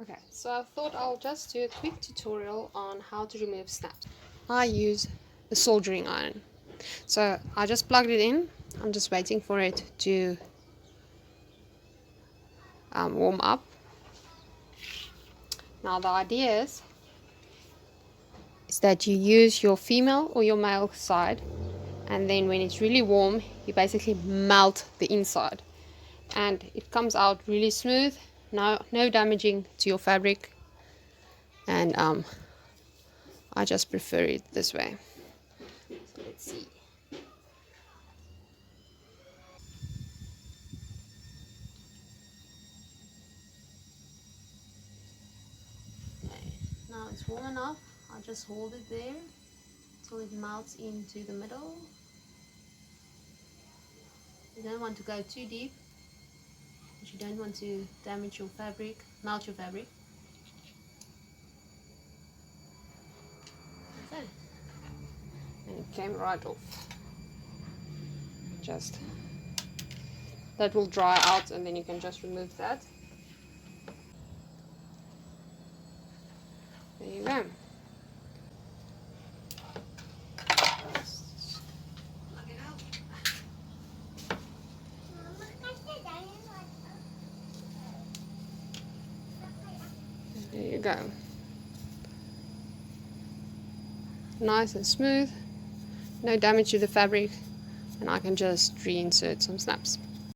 Okay, so I thought I'll just do a quick tutorial on how to remove snaps. I use a soldering iron. So I just plugged it in. I'm just waiting for it to warm up. Now the idea is that you use your female or your male side, and then when it's really warm, you basically melt the inside. And it comes out really smooth, no damaging to your fabric. And I just prefer it this way. So let's see. Okay, now it's warm enough. I just hold it there till it melts into the middle. You don't want to go too deep, but you don't want to damage your fabric, melt your fabric. That's it. And it came right off. Just that will dry out, and then you can just remove that. There you go. Plug it out. There you go. Nice and smooth, no damage to the fabric, and I can just reinsert some snaps.